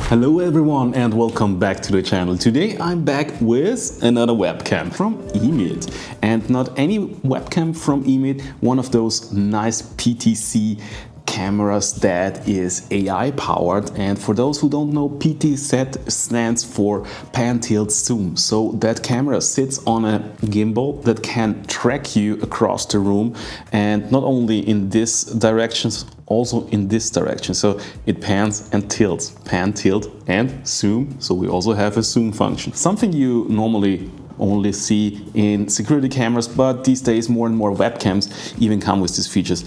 Hello everyone and welcome back to the channel. Today I'm back with another webcam from EMEET, and not any webcam from EMEET, one of those nice PTZ cameras that is AI powered. And for those who don't know, PTZ stands for pan tilt zoom. So that camera sits on a gimbal that can track you across the room, and not only in this direction, also in this direction. So it pans and tilts, pan, tilt and zoom. So we also have a zoom function, something you normally only see in security cameras, but these days more and more webcams even come with these features.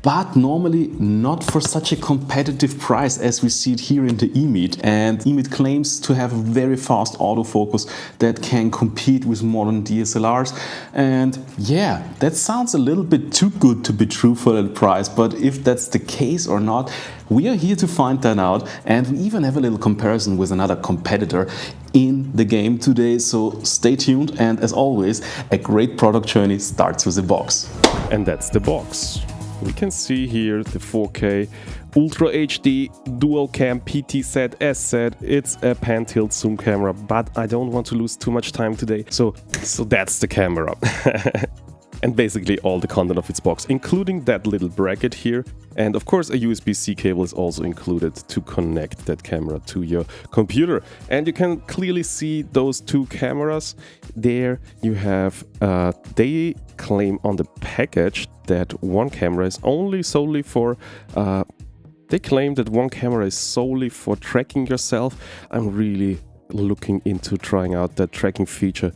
But normally not for such a competitive price as we see it here in the EMEET. And EMEET claims to have a very fast autofocus that can compete with modern DSLRs. And yeah, that sounds a little bit too good to be true for that price. But if that's the case or not, we are here to find that out. And we even have a little comparison with another competitor in the game today. So stay tuned. And as always, a great product journey starts with a box. And that's the box. We can see here the 4K Ultra HD Dual Cam PTZ SZ. It's a pan tilt zoom camera, but I don't want to lose too much time today. So that's the camera. And basically all the content of its box, including that little bracket here. And of course a USB-C cable is also included to connect that camera to your computer. And you can clearly see those two cameras. There you have, they claim on the package that one camera is solely for, they claim that one camera is solely for tracking yourself. I'm really looking into trying out that tracking feature.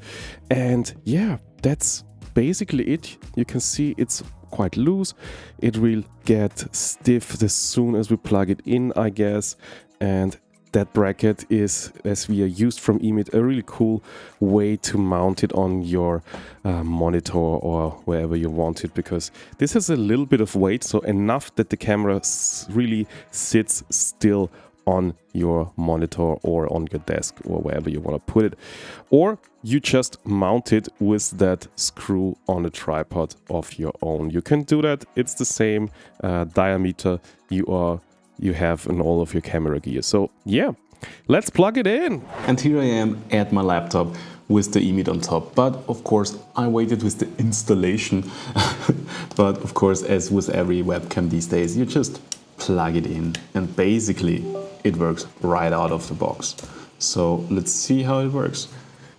And yeah, that's basically it. You can see it's quite loose. It will get stiff as soon as we plug it in, I guess. And that bracket is, as we are used from EMEET, a really cool way to mount it on your monitor or wherever you want it, because this has a little bit of weight, so enough that the camera really sits still on your monitor or on your desk or wherever you want to put it. Or you just mount it with that screw on a tripod of your own. You can do that. It's the same diameter you have in all of your camera gear. So yeah, let's plug it in. And here I am at my laptop with the EMEET on top. But of course I waited with the installation. But of course, as with every webcam these days, you just plug it in and basically it works right out of the box. So let's see how it works.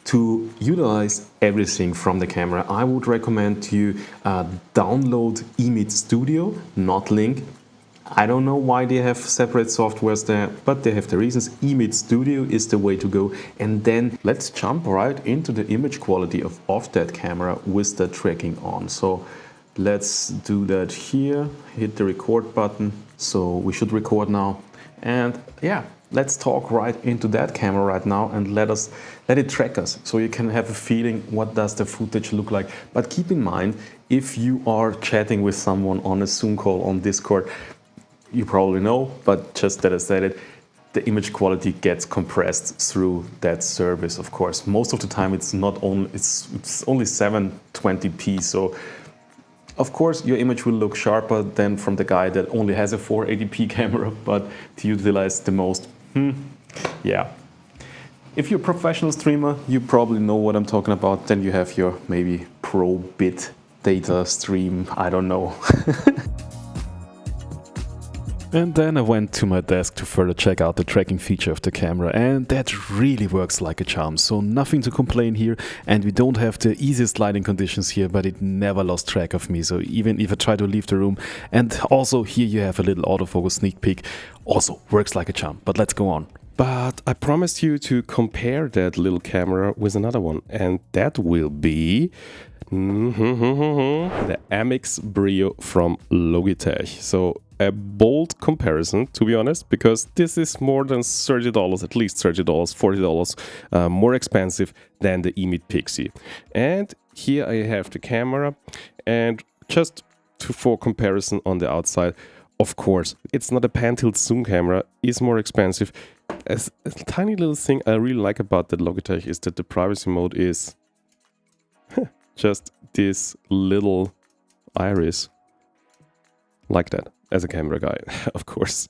To utilize everything from the camera, I would recommend you download EMEET Studio, not Link. I don't know why they have separate softwares there, but they have the reasons. EMEET Studio is the way to go. And then let's jump right into the image quality of that camera with the tracking on. So let's do that here. Hit the record button. So we should record now. And yeah, let's talk right into that camera right now and let it track us, so you can have a feeling what does the footage look like. But keep in mind, if you are chatting with someone on a Zoom call on Discord, you probably know, but just that I said it, the image quality gets compressed through that service. Of course, most of the time it's only 720p. So of course, your image will look sharper than from the guy that only has a 480p camera, but to utilize the most, yeah. If you're a professional streamer, you probably know what I'm talking about. Then you have your maybe pro bit data stream, I don't know. And then I went to my desk to further check out the tracking feature of the camera, and that really works like a charm. So nothing to complain here, and we don't have the easiest lighting conditions here, but it never lost track of me. So even if I try to leave the room, and also here you have a little autofocus sneak peek, also works like a charm. But let's go on. But I promised you to compare that little camera with another one, and that will be the MX Brio from Logitech. So a bold comparison, to be honest, because this is more than $30, at least $30, $40 more expensive than the EMEET PIXY. And here I have the camera, and just for comparison on the outside, of course, it's not a pan tilt zoom camera, it's more expensive. As a tiny little thing I really like about the Logitech is that the privacy mode is just this little iris, like that, as a camera guy, of course.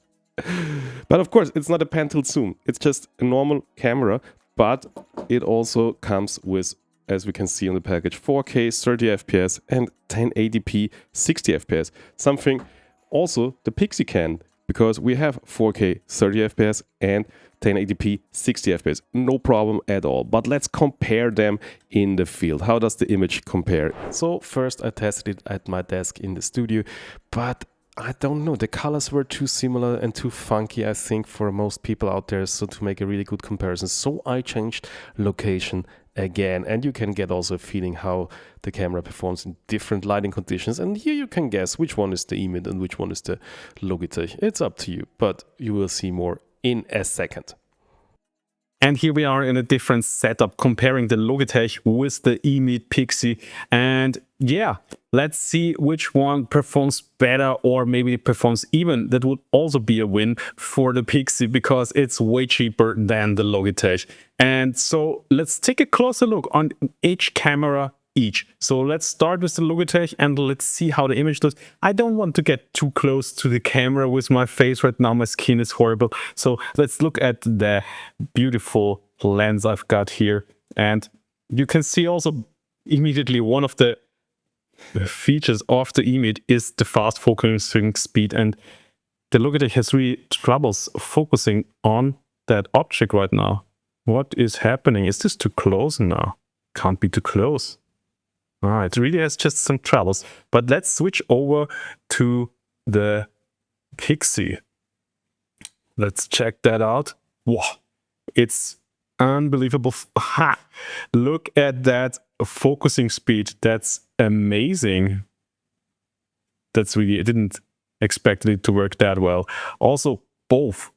But of course, it's not a pan-tilt zoom. It's just a normal camera, but it also comes with, as we can see on the package, 4K 30 FPS and 1080p 60 FPS. Something also the Pixy can, because we have 4K 30 FPS and 1080p 60 FPS. No problem at all. But let's compare them in the field. How does the image compare? So first I tested it at my desk in the studio, but I don't know, the colors were too similar and too funky, I think, for most people out there, so to make a really good comparison. So I changed location again, and you can get also a feeling how the camera performs in different lighting conditions, and here you can guess which one is the EMEET and which one is the Logitech. It's up to you, but you will see more in a second. And here we are in a different setup, comparing the Logitech with the EMEET PIXY. And yeah, let's see which one performs better, or maybe performs even. That would also be a win for the PIXY, because it's way cheaper than the Logitech. And so let's take a closer look on each camera each. So let's start with the Logitech and let's see how the image looks. I don't want to get too close to the camera with my face right now. My skin is horrible. So let's look at the beautiful lens I've got here. And you can see also immediately one of the features of the EMEET is the fast focusing speed. And the Logitech has really troubles focusing on that object right now. What is happening? Is this too close now? Can't be too close. It really has just some troubles. But let's switch over to the Pixy. Let's check that out. Wow, it's unbelievable. Ha! Look at that focusing speed. That's amazing. That's really, I didn't expect it to work that well. Also, both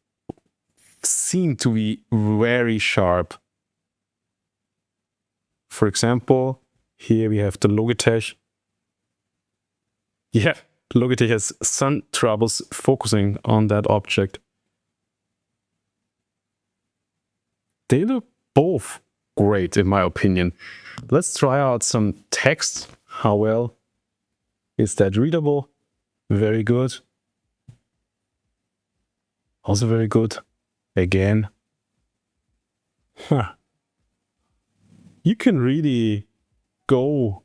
seem to be very sharp. For example, here we have the Logitech. Yeah, Logitech has some troubles focusing on that object. They look both great in my opinion. Let's try out some text. How well is that readable? Very good. Also very good. Again. You can really go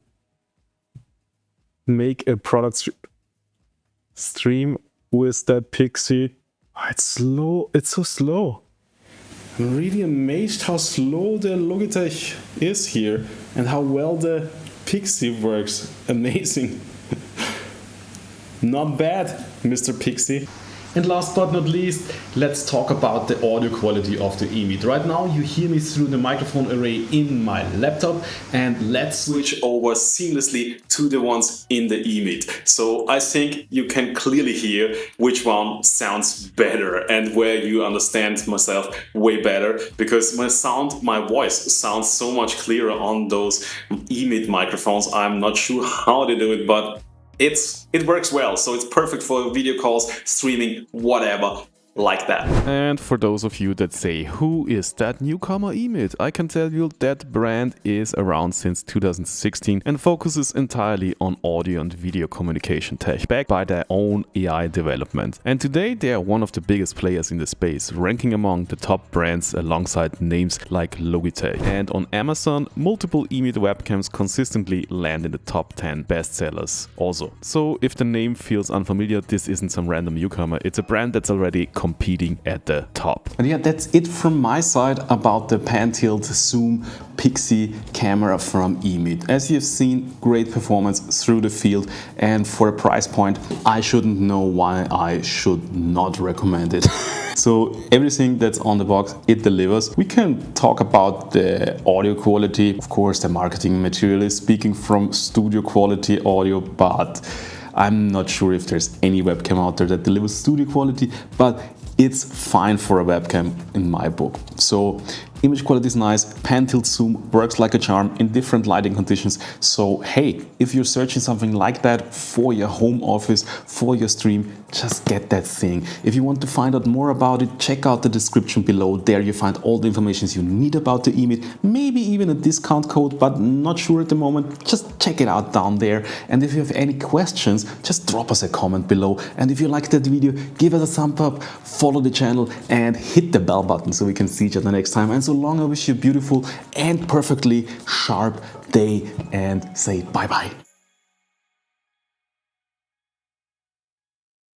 make a product stream with that Pixy. It's slow. It's so slow. I'm really amazed how slow the Logitech is here and how well the Pixy works. Amazing. Not bad, Mr. Pixy. And last but not least, let's talk about the audio quality of the EMEET. Right now you hear me through the microphone array in my laptop, and let's switch over seamlessly to the ones in the EMEET. So I think you can clearly hear which one sounds better and where you understand myself way better, because my voice sounds so much clearer on those EMEET microphones. I'm not sure how they do it, but it works well, so it's perfect for video calls, streaming, whatever, like that. And for those of you that say, who is that newcomer EMEET? I can tell you that brand is around since 2016 and focuses entirely on audio and video communication tech, backed by their own AI development. And today they are one of the biggest players in the space, ranking among the top brands alongside names like Logitech. And on Amazon, multiple EMEET webcams consistently land in the top 10 bestsellers also. So if the name feels unfamiliar, this isn't some random newcomer, it's a brand that's already competing at the top. And yeah, that's it from my side about the pan-tilt zoom Pixy camera from EMEET. As you've seen, great performance through the field, and for a price point, I shouldn't know why I should not recommend it. So everything that's on the box, it delivers. We can talk about the audio quality. Of course, the marketing material is speaking from studio quality audio, but I'm not sure if there's any webcam out there that delivers studio quality, but it's fine for a webcam in my book. So Image quality is nice, pan tilt zoom works like a charm in different lighting conditions. So hey, if you're searching something like that for your home office, for your stream, just get that thing. If you want to find out more about it, check out the description below. There you find all the information you need about the EMEET, maybe even a discount code, but not sure at the moment. Just check it out down there. And if you have any questions, just drop us a comment below. And if you liked that video, give us a thumb up, follow the channel, and hit the bell button so we can see each other next time. And so long, I wish you a beautiful and perfectly sharp day and say bye-bye.